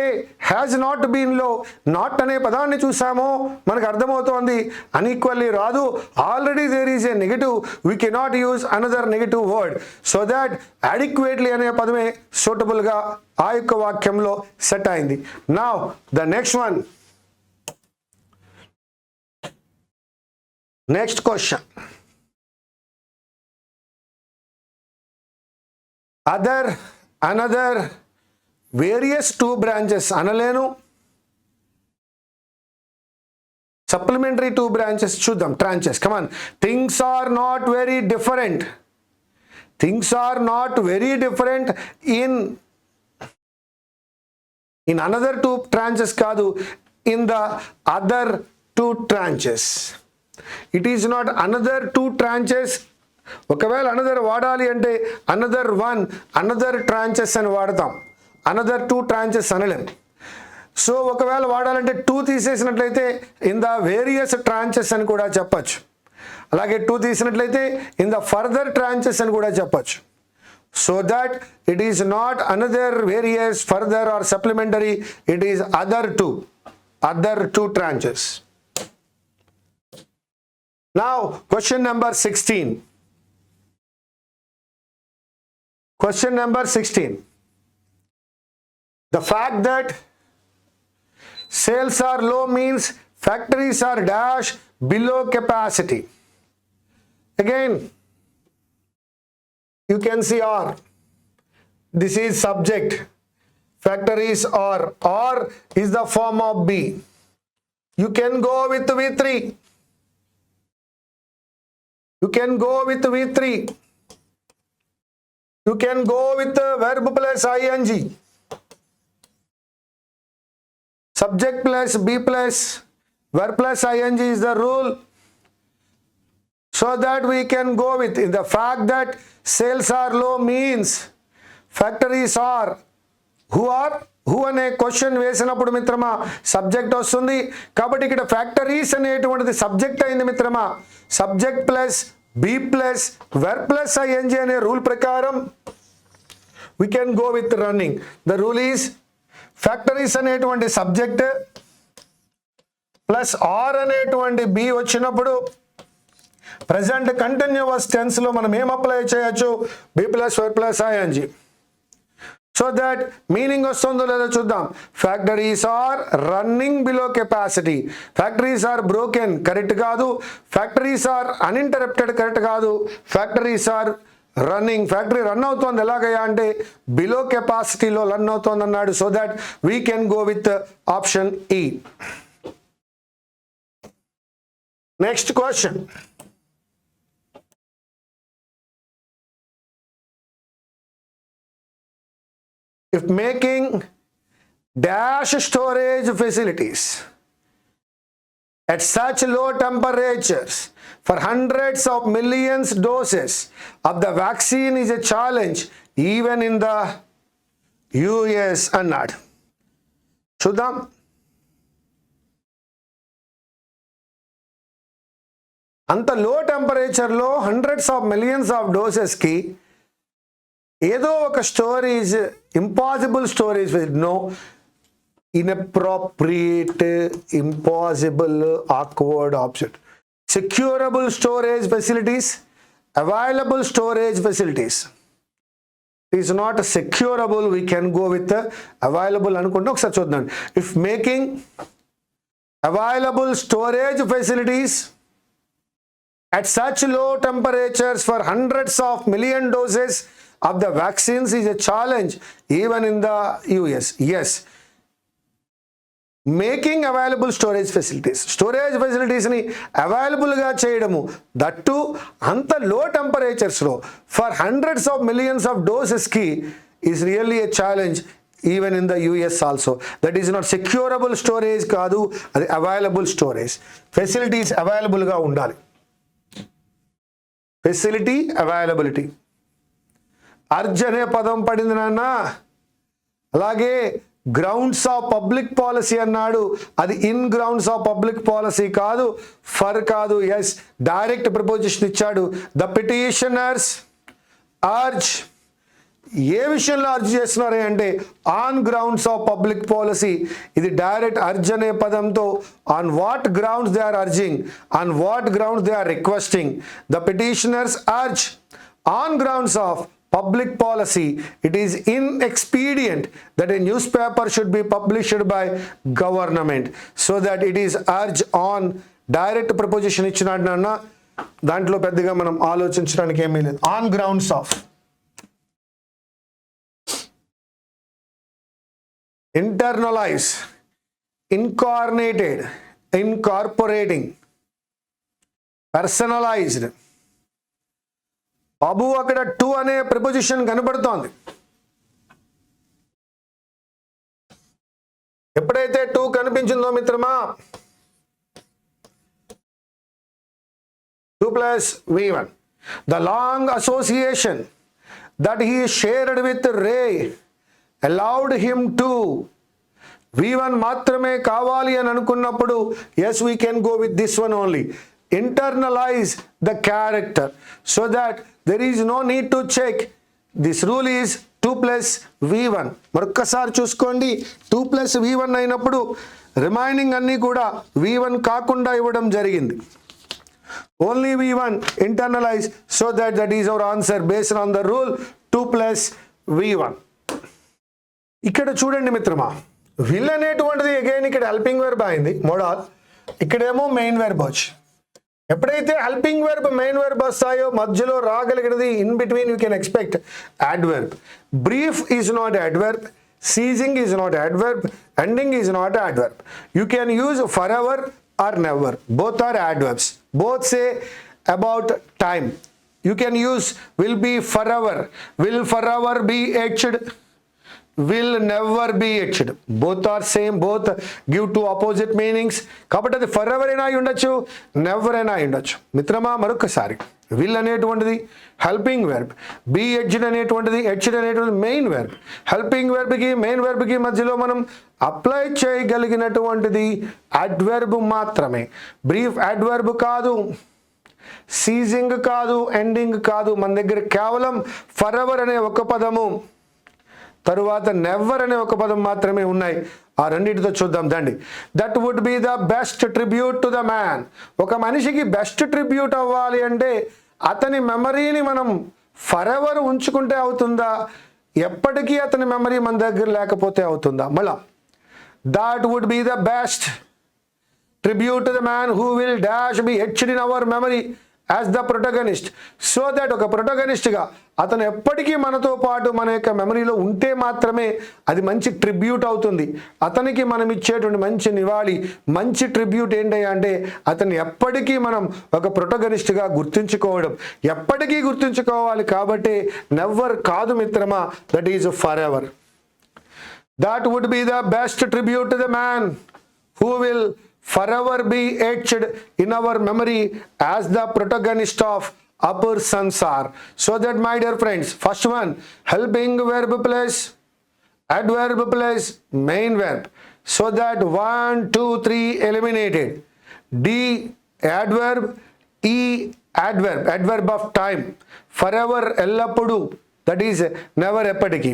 హ్యాజ్ నాట్ బీన్లో నాట్ అనే పదాన్ని చూసామో మనకు అర్థమవుతోంది అన్ఈక్వల్లీ రాదు. Already there is a negative, we cannot use another negative word. So that adequately అనే పదమే సూటబుల్గా ఆ యొక్క వాక్యంలో సెట్ అయింది. Now the next one, next question. Other, another, various, two branches అనలేను, Supplementary two branches చూద్దాం. Tranches, come on. Things are not very different. Things are not very different in another two tranches కాదు, in the other two tranches. It is not another two tranches. ఒకవేళ another వాడాలి అంటే another one, another tranches అని వాడతాం, another two tranches అనలేం. So ఒకవేళ వాడాలంటే two తీసేసినట్లయితే ఇన్ ద వేరియస్ ట్రాంచెస్ అని కూడా చెప్పచ్చు. అలాగే టూ తీసినట్లయితే ఇన్ ద ఫర్దర్ ట్రాంచెస్ అని కూడా చెప్పచ్చు. So that it is not another various, further or supplementary, it is other two tranches. Now question number 16. Question number 16. The fact that sales are low means factories are dash below capacity. Again, you can see or. This is subject. Factories are. Or is the form of be. You can go with V3. You can go with V3. You can go with the verb plus ing. Subject plus be plus verb plus ing is the rule. So that we can go with in the fact that sales are low means factories are. Who అనే question వేసినప్పుడు మిత్రమా subject వస్తుంది. కాబట్టి ఇక్కడ factories అనేటువంటిది subject అయింది మిత్రమా. Subject plus be plus verb plus I N G అనే రూల్ ప్రకారం we can go with running. The rule is factories అనేటువంటి సబ్జెక్ట్ ప్లస్ ఆర్ అనేటువంటి బి వచ్చినప్పుడు ప్రజెంట్ కంటిన్యూస్ టెన్స్ లో మనం ఏం అప్లై చేయొచ్చు, be plus verb plus I N G. So that meaning వస్తుందో లేదో చూద్దాం. Factories are running below capacity. Factories are broken correct కాదు. ఫ్యాక్టరీస్ ఆర్ అన్ఇంటరప్టెడ్ కరెక్ట్ కాదు. Factories are running, factory run అవుతోంది ఎలాగయ్యా అంటే బిలో కెపాసిటీలో రన్ అవుతోంది అన్నాడు. So that we can go with option E. Next question. If making dash storage facilities at such low temperatures for hundreds of millions doses of the vaccine is a challenge even in the US అన్నాడు. చూద్దాం. అంత low టెంపరేచర్లో hundreds of millions of డోసెస్కి ఏదో ఒక storage, impossible storage, no, inappropriate, impossible, awkward option. Securable storage facilities, available storage facilities. It is not securable, we can go with the available అనుకుంటే ఒకసారి చూద్దాం. If making available storage facilities at such low temperatures for hundreds of million doses of the vaccines is a challenge even in the US. Yes. Making available storage facilities, storage facilities ni available ga cheyadamu, that too anta low temperatures lo for hundreds of millions of doses ki is really a challenge even in the US also. That is not securable storage kaadu, adi available storage. Facilities available ga undali. Facility availability. Urge అనే పదం పడింది నాన్న. అలాగే grounds of public policy అన్నాడు, అది in grounds of public policy కాదు, for కాదు. Yes, direct proposition ఇచ్చాడు. ద పిటిషనర్స్ అర్జ్, ఏ విషయంలో అర్జ్ చేస్తున్నారు అంటే on grounds of public policy. ఇది డైరెక్ట్ అర్జ్ అనే పదంతో on what grounds they are urging, on what grounds they are requesting. The petitioners urge on grounds of public policy it is inexpedient that a newspaper should be published by government. So that it is urge on. direct proposition ఇచ్చినాడు నాన్న, దాంట్లో పెద్దగా మనం ఆలోచించడానికి ఏమీ లేదు. on grounds of. internalize, incarnated, incorporating, personalised. బాబు అక్కడ టు అనే ప్రిపోజిషన్ కనబడుతోంది. ఎప్పుడైతే టు కనిపించిందో మిత్రమా, 2 plus V1. The long association that he shared with Ray allowed him to V1 మాత్రమే కావాలి అని అనుకున్నప్పుడు yes, we can go with this one only. Internalize the character so that there is no need to check. This rule is 2 plus V1. మరొక్కసారి చూసుకోండి, 2 plus V1 అయినప్పుడు remaining అన్నీ కూడా V1 కాకుండా ఇవ్వడం జరిగింది. Only V1 internalize, so that is our answer based on the rule 2 plus V1. ఇక్కడ చూడండి మిత్రమా, విల్ అనేటువంటిది అగైన్ ఇక్కడ హెల్పింగ్ వెర్బ్ అయింది మోడల్, ఇక్కడేమో మెయిన్ వెర్బ్ వచ్చి. ఎప్పుడైతే హెల్పింగ్ వెర్బ్ మెయిన్ వెర్బ్ వస్తాయో మధ్యలో రాగలిగినది in between you can expect adverb. Brief is not adverb, ceasing is not adverb, ending is not adverb. You can use forever or never, both are adverbs. Both say about time. You can use will be forever, will forever be etched, will never be etched. Both are same, both give two opposite meanings. కాబట్టి అది forever అయినా ఉండొచ్చు, never అయినా ఉండొచ్చు. మిత్రమా మరొకసారి, will అనేటువంటిది helping verb, be edged అనేటువంటిది మెయిన్ వెర్బ్. హెల్పింగ్ వెర్బ్కి మెయిన్ వెర్బ్కి మధ్యలో మనం అప్లై చేయగలిగినటువంటిది అడ్వర్బ్ మాత్రమే. బ్రీఫ్ అడ్వర్బ్ కాదు, సీజింగ్ కాదు, ఎండింగ్ కాదు. మన దగ్గర కేవలం ఫర్ ఎవర్ అనే ఒక పదము, తరువాత నెవర్ అనే ఒక పదం మాత్రమే ఉన్నాయి. ఆ రెండింటితో చూద్దాం దండి. That would be the best tribute to the man. ఒక మనిషికి బెస్ట్ ట్రిబ్యూట్ అవ్వాలి అంటే అతని మెమరీని మనం ఫర్ ఎవర్ ఉంచుకుంటే అవుతుందా, ఎప్పటికీ అతని మెమరీ మన దగ్గర లేకపోతే అవుతుందా? మళ్ళా that would be the best tribute to the man who will dash be etched in our memory as the protagonist, so that ఒక ప్రొటగనిస్ట్గా అతను ఎప్పటికీ మనతో పాటు మన యొక్క మెమరీలో ఉంటే మాత్రమే అది మంచి ట్రిబ్యూట్ అవుతుంది. అతనికి మనం ఇచ్చేటువంటి మంచి నివాళి, మంచి ట్రిబ్యూట్ ఏంటి అంటే అతన్ని ఎప్పటికీ మనం ఒక ప్రొటగనిస్ట్గా గుర్తుంచుకోవడం, ఎప్పటికీ గుర్తుంచుకోవాలి. కాబట్టి నెవర్ కాదు మిత్రమా, that is for ever. That would be the best tribute to the man who will forever be etched in our memory as the protagonist of Upper Sansar. So that, my dear friends, first one, helping verb plus adverb plus main verb. So that 1, 2, 3 eliminated. D adverb, E adverb, adverb of time. Forever ellappudu, that is never eppatiki.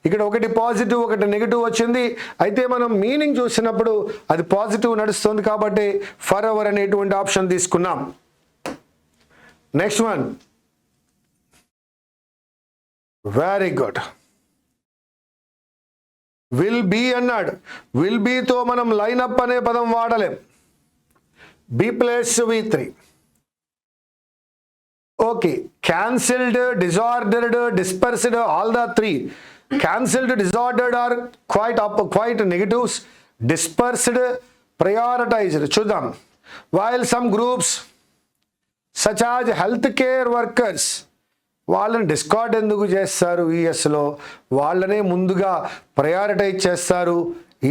ఇక్కడ ఒకటి positive ఒకటి negative వచ్చింది. అయితే మనం meaning చూసినప్పుడు అది positive నడుస్తుంది కాబట్టి ఫర్ ఎవర్ అనేటువంటి ఆప్షన్ తీసుకున్నాం. Next one, very good. Will be అన్నాడు. విల్ బీతో మనం లైన్ అప్ అనే పదం వాడలేం. B plus V3. Okay, cancelled, disordered, dispersed, all the 3. Cancelled, disordered are quite negatives. Dispersed, prioritized. చూద్దాం. While some groups such as healthcare workers, వాళ్ళని discard ఎందుకు చేస్తారు యూఎస్లో, వాళ్ళనే ముందుగా ప్రయారిటైజ్ చేస్తారు.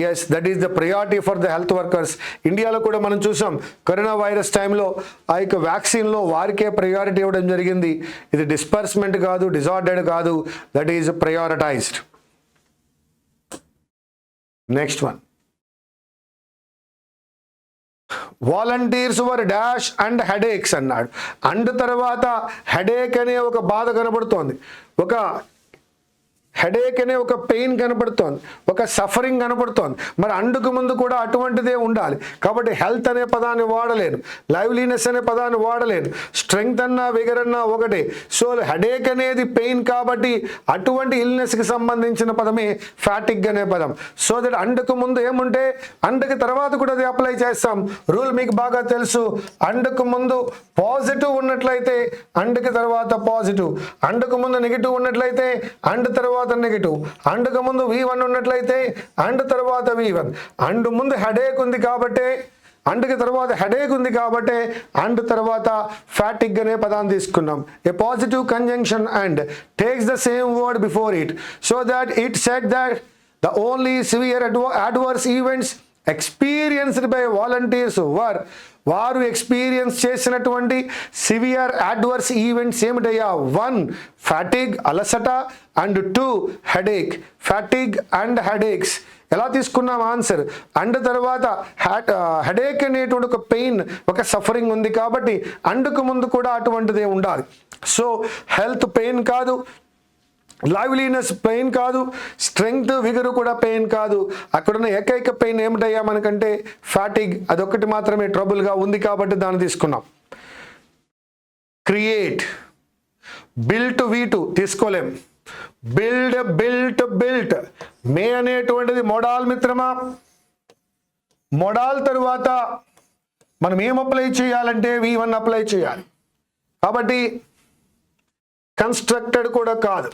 Yes, that is the priority for the health workers. ఇండియాలో కూడా మనం చూసాం కరోనా వైరస్ టైంలో ఆ యొక్క వ్యాక్సిన్లో వారికే ప్రయారిటీ ఇవ్వడం జరిగింది. ఇది డిస్పర్స్మెంట్ కాదు, డిజార్డర్డ్ కాదు, that is prioritised. Next one, volunteers were dash and headaches అన్నాడు. అండ్ తర్వాత హెడేక్ అనే ఒక బాధ కనబడుతోంది, ఒక హెడేక్ అనే ఒక పెయిన్ కనపడుతోంది, ఒక సఫరింగ్ కనపడుతోంది. మరి అండుకు ముందు కూడా అటువంటిదే ఉండాలి. కాబట్టి హెల్త్ అనే పదాన్ని వాడలేను, లైవ్లీనెస్ అనే పదాన్ని వాడలేను, స్ట్రెంగ్త్ అన్నా విగర్ అన్నా ఒకటే. సో హెడేక్ అనేది పెయిన్ కాబట్టి అటువంటి ఇల్నెస్కి సంబంధించిన పదమే ఫ్యాటిక్ అనే పదం. సో దట్ అండుకు ముందు ఏముంటే అండుకు తర్వాత కూడా అది అప్లై చేస్తాం. రూల్ మీకు బాగా తెలుసు. అండుకు ముందు పాజిటివ్ ఉన్నట్లయితే అండుకు తర్వాత పాజిటివ్, అండుకు ముందు నెగిటివ్ ఉన్నట్లయితే అండ్ తర్వాత నెగిటివ్, అండుకు ముందు V1 ఉన్నట్లయితే అండ్ తర్వాత V1. అండ్ ముందు హెడేక్ ఉంది కాబట్టి అండ్కి తర్వాత హెడేక్ ఉంది కాబట్టి అండ్ తర్వాత ఫ్యాటిగ్ అనే పదాన్ని తీసుకున్నాం. A positive conjunction and takes the same word before it so that it set that the only severe adverse events experienced by volunteers వారు ఎక్స్పీరియన్స్ చేసినటువంటి సివియర్ అడ్వర్స్ ఈవెంట్స్ ఏమిటయ్యా? 1 ఫ్యాటిగ్ అలసట and 2 headache. Fatigue and headaches ఎలా తీసుకున్నాం answer? And తర్వాత headache అనేటువంటి ఒక pain, ఒక సఫరింగ్ ఉంది కాబట్టి అండ్కు ముందు కూడా అటువంటిదే ఉండాలి. సో హెల్త్ పెయిన్ కాదు, లైవ్లీనెస్ పెయిన్ కాదు, స్ట్రెంగ్త్ విగరు కూడా పెయిన్ కాదు. అక్కడున్న ఏకైక పెయిన్ ఏమిటయ్యా మనకంటే ఫ్యాటిగ్, అదొకటి మాత్రమే ట్రబుల్గా ఉంది కాబట్టి దాన్ని తీసుకున్నాం. క్రియేట్, బిల్ట్ వీటు తీసుకోలేం. బిల్ట్ మే అనేటువంటిది మోడాల్ మిత్రమా. మోడాల్ తరువాత మనం ఏం అప్లై చేయాలంటే V1 అప్లై చేయాలి కాబట్టి కన్స్ట్రక్టెడ్ కూడా కాదు.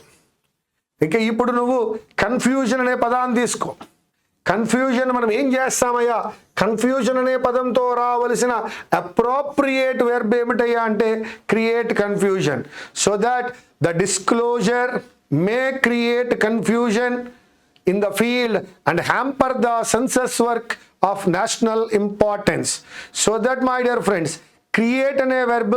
ఇక ఇప్పుడు నువ్వు కన్ఫ్యూజన్ అనే పదాన్ని తీసుకో. కన్ఫ్యూజన్ మనం ఏం చేస్తామయ్యా? కన్ఫ్యూజన్ అనే పదంతో రావలసిన అప్రోప్రియేట్ వెర్బ్ ఏమిటయ్యా అంటే create confusion. So that the disclosure may create confusion in the field and hamper the census work of national importance. So that my dear friends, create అనే వెర్బ్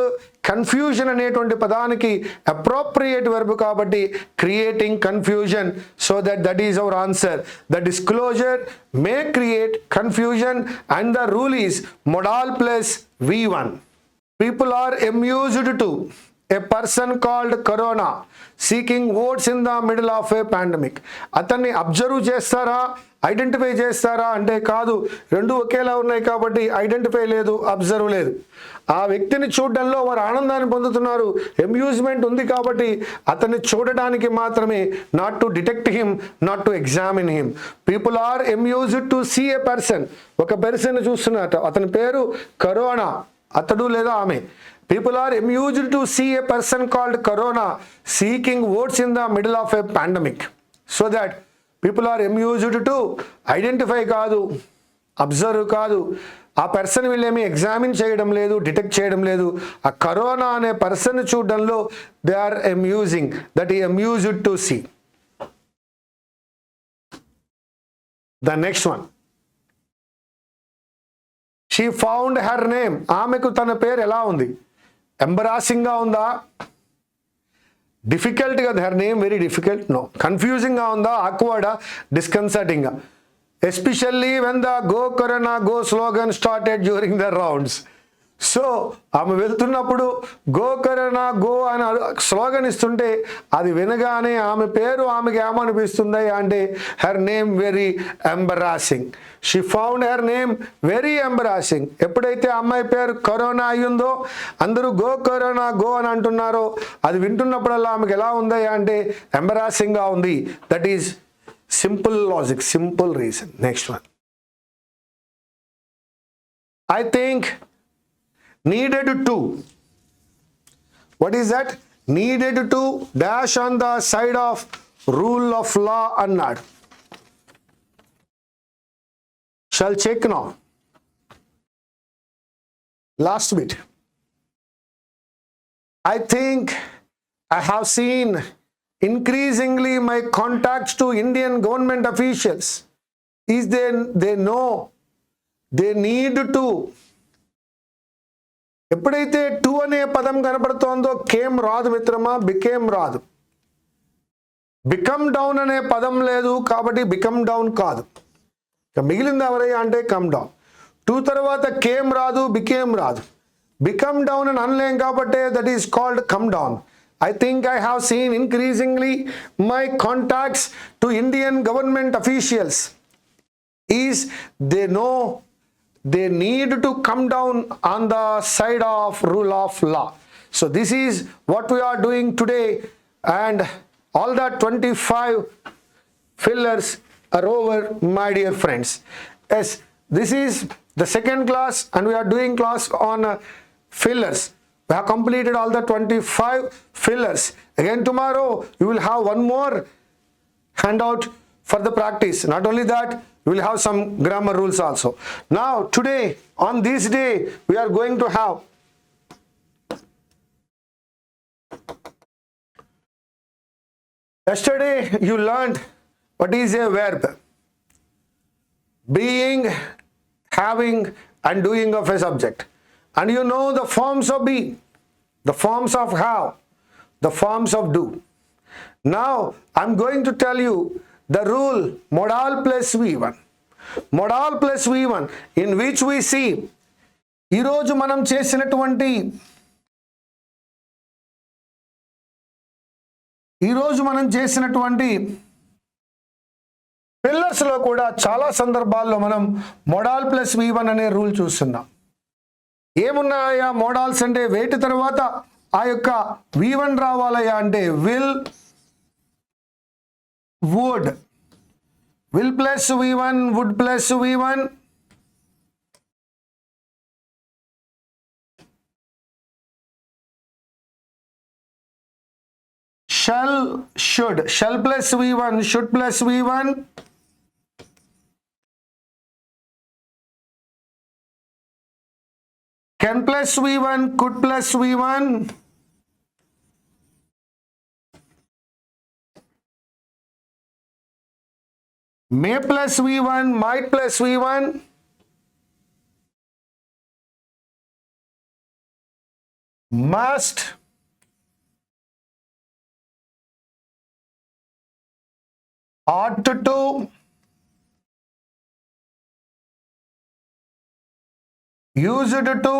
కన్ఫ్యూజన్ అనేటువంటి పదానికి appropriate verb కాబట్టి creating confusion. So that is our answer. The disclosure may create confusion and the rule is modal plus V1. People are amused to a person called Corona seeking votes in the middle of a pandemic. అతన్ని observe చేస్తారా, identify చేస్తారా అంటే కాదు, రెండు ఒకేలా ఉన్నాయి కాబట్టి identify లేదు, అబ్జర్వ్ లేదు. ఆ వ్యక్తిని చూడడంలో వారు ఆనందాన్ని పొందుతున్నారు, అమ్యూజ్మెంట్ ఉంది కాబట్టి అతన్ని చూడడానికి మాత్రమే, not to detect him, not to examine him. People are amused to see a person, ఒక పర్సన్ చూస్తున్నట్టు, అతని పేరు కరోనా, అతడు లేదా ఆమె. People are amused to see a person called Corona seeking votes in the middle of a pandemic. So that people are amused to identify కాదు, observe కాదు. ఆ పర్సన్ వీళ్ళేమి ఎగ్జామిన్ చేయడం లేదు, డిటెక్ట్ చేయడం లేదు. ఆ కరోనా అనే పర్సన్ చూడడంలో దే ఆర్ అమ్యూజింగ్, దట్ ఈ amused to see. The next one, she found her name. ఆమెకు తన పేరు ఎలా ఉంది? ఎంబరాసింగ్గా ఉందా? డిఫికల్ట్గా, her name very difficult? No. కన్ఫ్యూజింగ్గా ఉందా? ఆక్వర్డా? డిస్కన్సర్టింగ్గా? Especially when the go corona go slogan started during the rounds. So ఆమె వెళ్తున్నప్పుడు గో కరోనా గో అని స్లోగన్ ఇస్తుంటే అది వినగానే ఆమె పేరు ఆమెకి ఏమనిపిస్తుంది అంటే her name very embarrassing. She found her name very embarrassing. ఎప్పుడైతే అమ్మాయి పేరు కరోనా అయ్యిందో, అందరూ గో కరోనా గో అని అంటున్నారో, అది వింటున్నప్పుడల్లా ఆమెకి ఎలా ఉంది అంటే ఎంబరాసింగ్గా ఉంది. That is simple logic, simple reason. Next one, I think needed to. What is that? Needed to dash on the side of rule of law అన్నాడు. Shall check now. Last bit. I think I have seen increasingly my contacts to Indian government officials is they know they need to. ఎప్పుడైతే to అనే పదం కనబడుతోందో came రాదు మిత్రమా, became రాదు. Become down అనే పదం లేదు కాబట్టి బికమ్ డౌన్ కాదు. ఇక మిగిలింది ఎవరయ్యా అంటే కమ్ డౌన్. టు తర్వాత కేమ్ రాదు, బికేమ్ రాదు. బికమ్ డౌన్ అని అనలేం కాబట్టి that is called come down. I think I have seen increasingly my contacts to Indian government officials is they know they need to come down on the side of rule of law. So this is what we are doing today, and all the 25 fillers are over, my dear friends. Yes, this is the second class and we are doing class on fillers. We have completed all the 25 fillers. Again tomorrow you will have one more handout for the practice. Not only that, you will have some grammar rules also. Now today, on this day, we are going to have yesterday you learned what is a verb. Being, having and doing of a subject. And you know the forms of be, the forms of have, the forms of do. Now I'm going to tell you the rule modal plus V1. Modal plus V1 in which we see ఈరోజు మనం చేసినటువంటి pillars లో కూడా చాలా సందర్భాల్లో మనం model plus V1 అనే rule చూస్తున్నాం. ఏమున్నాయా మోడల్స్ అంటే వేటి తర్వాత ఆ యొక్క V1 రావాలయా అంటే will, would, will plus V1, would plus V1, shall, should, shall plus V1, should plus V1, can plus V1, could plus V1, may plus V1, might plus V1, must, ought to, used to,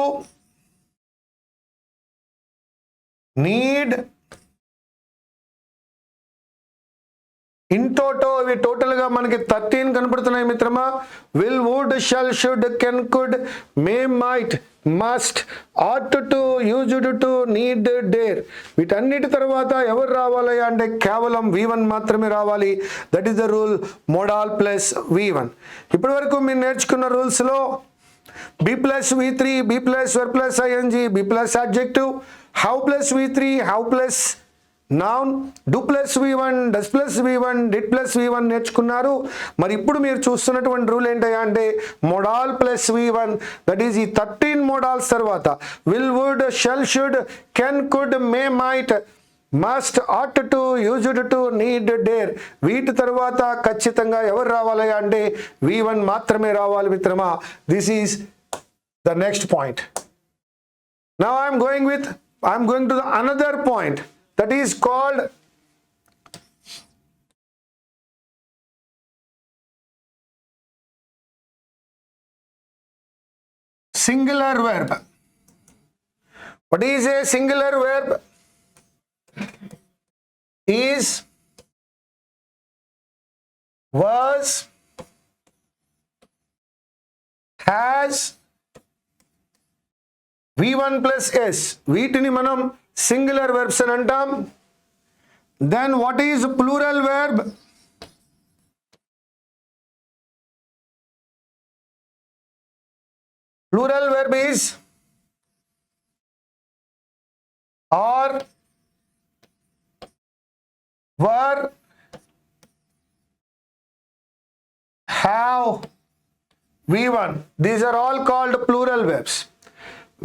need, in toto ఇవి total గా మనకి 13 కనపడుతున్నాయి మిత్రమా. Will, would, shall, should, can, could, may, might, must, ought to, used to, need, dare. వీటన్నిటి తర్వాత ఎవరు రావాలి అంటే కేవలం V1 మాత్రమే రావాలి. That is the rule model plus V1. ఇప్పటి వరకు మీరు నేర్చుకున్న రూల్స్ లో B plus V3, B plus verb plus ing, B plus adjective, how plus V3, how plus noun, do plus V1, does plus V1, did plus V1 నేర్చుకున్నారు. మరి ఇప్పుడు మీరు చూస్తున్నటువంటి రూల్ ఏంటయ్యా అంటే model plus V1. That is ఈ 13 modals తర్వాత will, would, shall, should, can, could, may, might, must, ought to, used to, need, dare. వీటి తర్వాత ఖచ్చితంగా ఎవరు రావాలి అంటే V1 మాత్రమే రావాలి మిత్రమా. This is the next point. Now I'm going to the another point that is called singular verb. What is a singular verb? Is, was, has, V1 plus S. వీటిని మనం సింగులర్ వెర్బ్స్ అని అంటాం. Then what is plural verb? Plural verb is are, were, have, V1. These are all called plural verbs.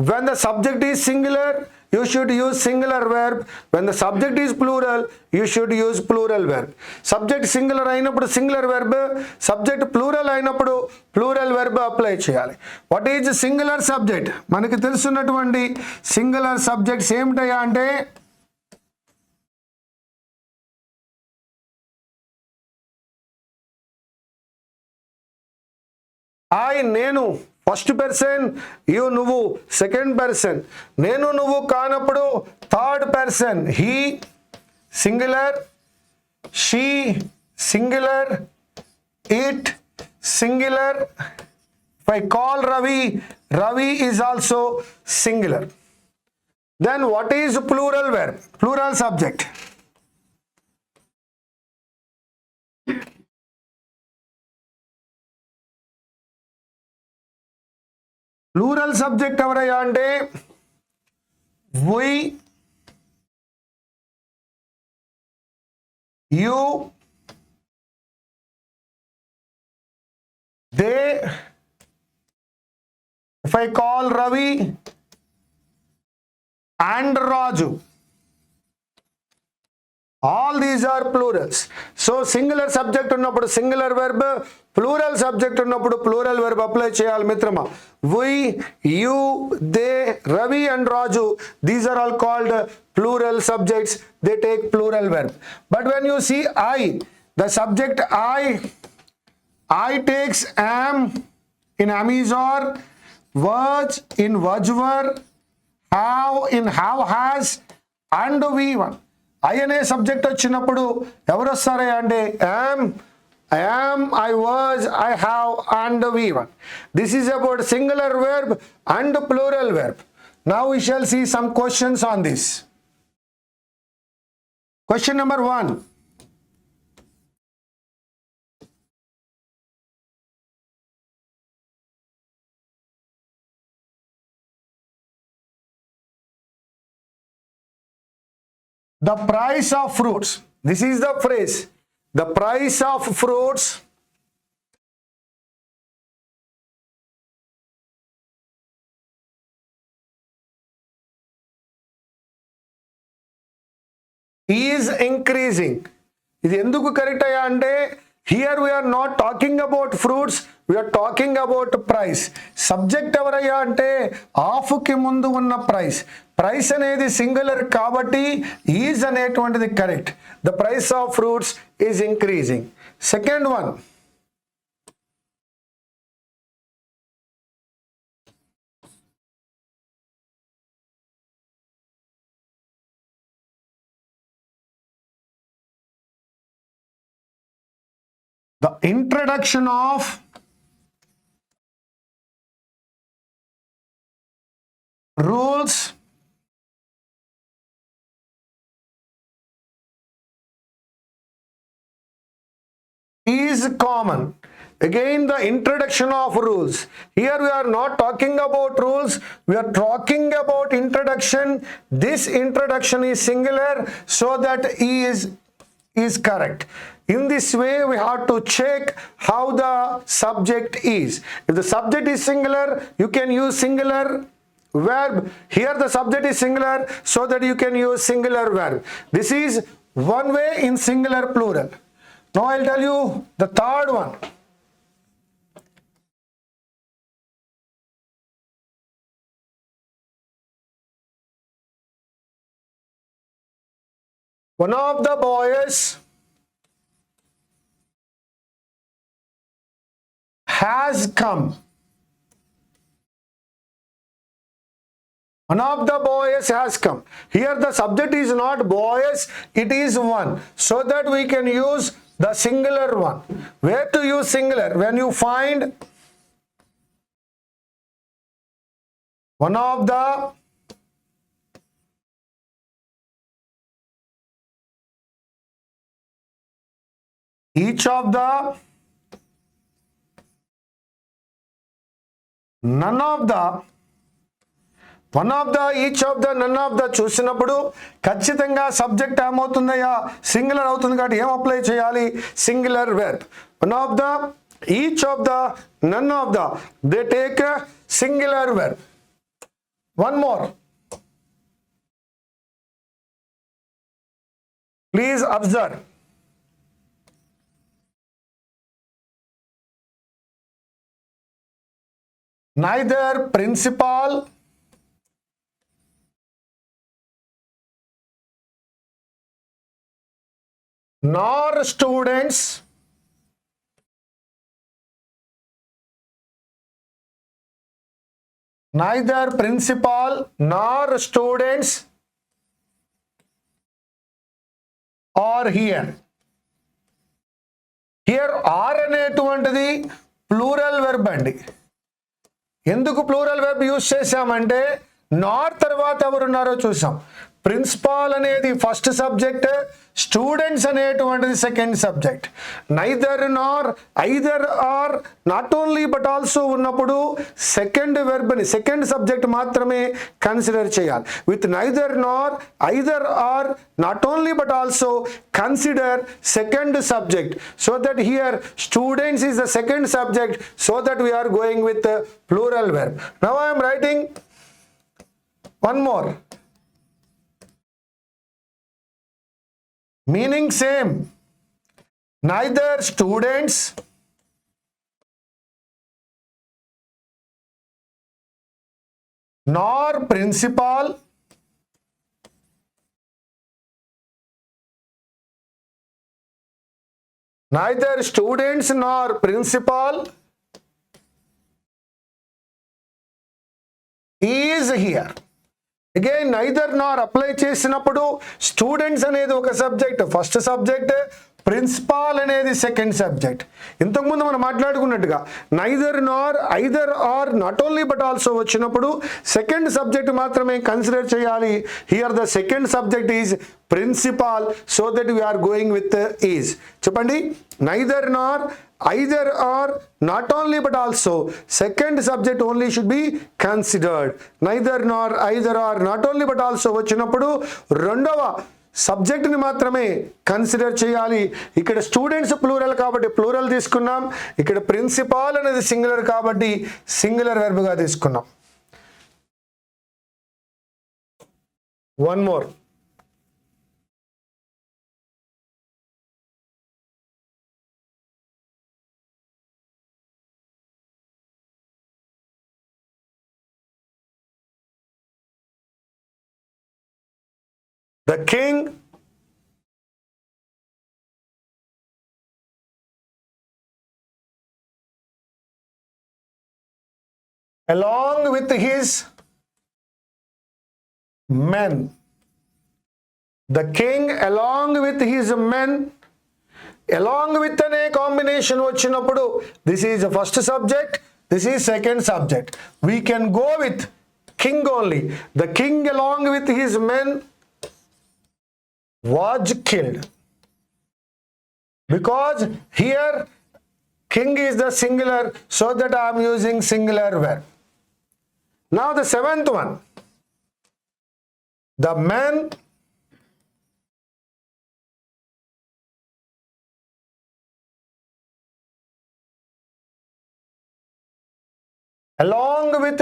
When the subject is singular, you should use singular verb. When the subject is plural, you should use plural verb. Subject singular అయినప్పుడు singular verb, subject plural అయినప్పుడు plural verb apply చేయాలి. What is singular subject? మనకి తెలుసున్నటువంటి singular subjects ఏమిటయ్యా అంటే I, నేను first person, you, నువ్వు second person, నేను నువ్వు కానప్పుడు third person, he singular, she singular, it singular. If I call Ravi, Ravi is also singular. Then what is plural verb? Plural subject. Plural subject ఎవరయ్యా అంటే we, you, they, if I call Ravi and Raju, all these are plurals. So singular subject ఉన్నప్పుడు singular verb, plural subject ఉన్నప్పుడు plural verb apply చేయాలి మిత్రమా. We, you, they, Ravi and Raju, these are all called plural subjects. They take plural verb. But when you see I, the subject I takes am in amizor, was in wajwar, have in have has, and we1. I అనే subject వచ్చినప్పుడు ఎవరు వస్తారా అంటే I am, I was, I have, and we1. This is about singular verb and plural verb. Now we shall see some questions on this. Question number 1. The price of fruits. This is the phrase. The price of fruits is increasing. ఇది ఎందుకు correct అయ్యా అంటే here we are not talking about fruits, we are talking about price. Subject ఎవరయ్యా అంటే of కి ముందు ఉన్న price. Price అనేది సింగులర్ కాబట్టి ఈజ్ అనేటువంటిది correct. The price of fruits is increasing. Second one, the introduction of rules is common. Again, the introduction of rules. Here we are not talking about rules, we are talking about introduction. This introduction is singular, so that is correct. In this way, we have to check how the subject is. If the subject is singular, you can use singular verb. Here the subject is singular, so that you can use singular verb. This is one way in singular plural. Now I'll tell you the third one. One of the boys has come. One of the boys has come. Here the subject is not boys, it is one. So that we can use the singular one. Where to use singular? When you find one of the each of the, none of the, one of the, each of the, none of the చూసినప్పుడు ఖచ్చితంగా subject ఏమవుతుందయ్యా singular అవుతుంది కాబట్టి ఏం apply చేయాలి singular verb. One of the, each of the, none of the, they take singular verb. One more, please observe. Neither principal nor students neither principal nor students are here. Here are అనేటువంటిది plural verb అండి. ఎందుకు plural verb use చేశామంటే నార్ తర్వాత ఎవరున్నారో చూసాం. Principal అనేది first subject, students అనేటువంటిది second subject. Neither nor, either or, not only but also ఉన్నప్పుడు సెకండ్ వెర్బ్ని సెకండ్ సబ్జెక్ట్ మాత్రమే కన్సిడర్ చేయాలి. With neither nor, either are, not only but also consider second subject, so that here students is the second subject, so that we are going with the plural verb. Now I am writing one more. Meaning same. Neither students nor principal neither students nor principal is here. Again neither nor apply చేసినప్పుడు students అనేది ఒక subject, first subject, principal అనేది second subject. ఇంతకుముందు మనం మాట్లాడుకున్నట్టుగా neither nor, either or, not only but also వచ్చినప్పుడు second subject మాత్రమే consider చేయాలి. Here the second subject is principal, so that we're going with is. చెప్పండి. Neither nor, either or, not only but also second subject only should be considered. Neither nor, either or, not only but also వచ్చినప్పుడు రెండవ subject ని మాత్రమే consider చేయాలి. ఇక్కడ students plural కాబట్టి plural తీసుకున్నాం, ఇక్కడ ప్రిన్సిపాల్ అనేది సింగులర్ కాబట్టి సింగులర్ వెర్బ్ గా తీసుకున్నాం. One more. The king along with his men. The king along with his men. Along with అనే కాంబినేషన్ వచ్చినప్పుడు this is the first subject, this is second subject. We can go with king only. The king along with his men was killed, because here king is the singular, so that I am using singular verb. Now the seventh one, the men along with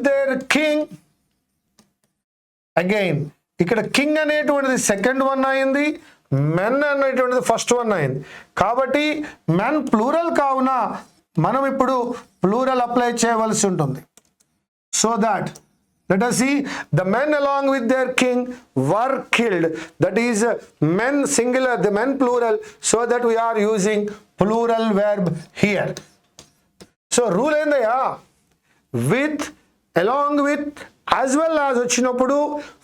their king. Again ఇక్కడ king అనేటువంటిది second one అయింది, men అనేటువంటిది first one అయింది. కాబట్టి men plural కావున మనం ఇప్పుడు plural apply చేయవలసి ఉంటుంది. So that let us see, the men along with their king were killed. That is men singular, the men plural, so that we are using plural verb here. So rule ఏందయ్యా, with, along with, as well as వచ్చినప్పుడు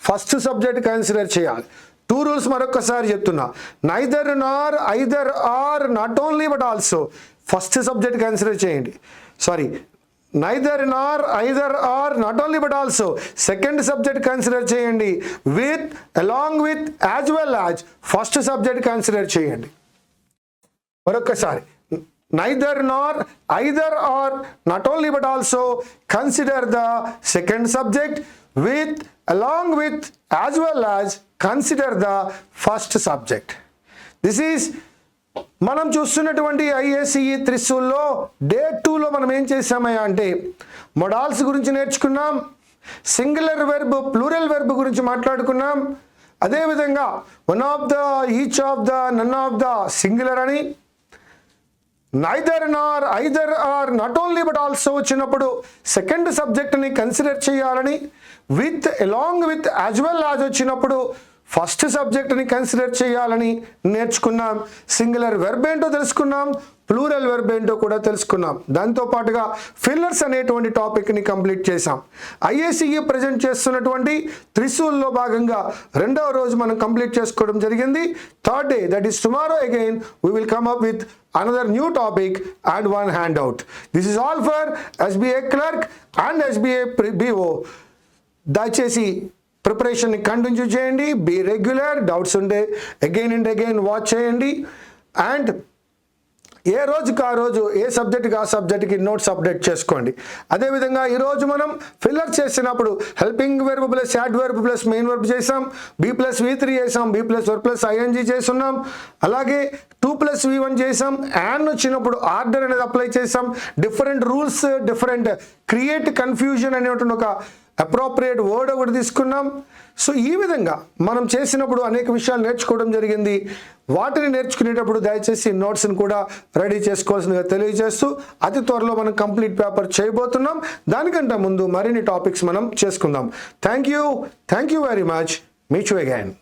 first subject consider చేయాలి. Two rules మరొకసారి చెప్తున్నా. Neither nor, either or, not only but also first subject consider చేయండి. Sorry, neither nor, either or, not only but also second subject consider చేయండి. With, along with, as well as first subject consider చేయండి. మరొకసారి, neither nor, either or, not only but also consider the second subject. With, along with, as well as consider the first subject. This is మనం చూస్తున్నటువంటి IACE త్రిశూల్లో day 2లో మనం ఏం చేసామయ్యా అంటే మోడాల్స్ గురించి నేర్చుకున్నాం, సింగులర్ వెర్బ్, ప్లూరల్ వెర్బ్ గురించి మాట్లాడుకున్నాం. అదేవిధంగా one of the, each of the, none of the singular అని, neither nor, either or, not only but also వచ్చినప్పుడు సెకండ్ సబ్జెక్ట్ని కన్సిడర్ చేయాలని, with, along with, as well as వచ్చినప్పుడు ఫస్ట్ సబ్జెక్ట్ని consider చేయాలని నేర్చుకున్నాం. సింగులర్ వెర్బ్ ఏంటో తెలుసుకున్నాం, ప్లూరల్ వెర్బ్ ఏంటో కూడా తెలుసుకున్నాం. దాంతో పాటుగా ఫిల్లర్స్ అనేటువంటి టాపిక్ని కంప్లీట్ చేసాం. IACE ప్రజెంట్ చేస్తున్నటువంటి త్రిశూల్లో భాగంగా రెండవ రోజు మనం కంప్లీట్ చేసుకోవడం జరిగింది. Third day, that is tomorrow again we will come up with another new topic and one handout. This is all for SBI Clerk and SBI PO. దయచేసి ప్రిపరేషన్ని కంటిన్యూ చేయండి. Be regular. డౌట్స్ ఉంటే again and again watch చేయండి. And ఏ రోజుకి ఆ రోజు ఏ సబ్జెక్ట్కి ఆ సబ్జెక్ట్కి నోట్స్ అప్డేట్ చేసుకోండి. అదేవిధంగా ఈరోజు మనం ఫిల్లర్ చేసినప్పుడు helping verb plus adverb plus main verb చేసాం, B+V3 చేసాం, B+verb+ing చేస్తున్నాం, అలాగే 2+V1 చేసాం. యాన్ వచ్చినప్పుడు ఆర్డర్ అనేది అప్లై చేసాం. Different rules, different create confusion అనేటువంటి ఒక అప్రోప్రియేట్ వర్డ్ ఒకటి తీసుకున్నాం. సో ఈ విధంగా మనం చేసినప్పుడు అనేక విషయాలు నేర్చుకోవడం జరిగింది. వాటిని నేర్చుకునేటప్పుడు దయచేసి నోట్స్ని కూడా రెడీ చేసుకోవాల్సిందిగా తెలియజేస్తూ అతి త్వరలో మనం కంప్లీట్ పేపర్ చేయబోతున్నాం. దానికంటే ముందు మరిన్ని టాపిక్స్ మనం చేసుకుందాం. Thank you very much. Meet you again.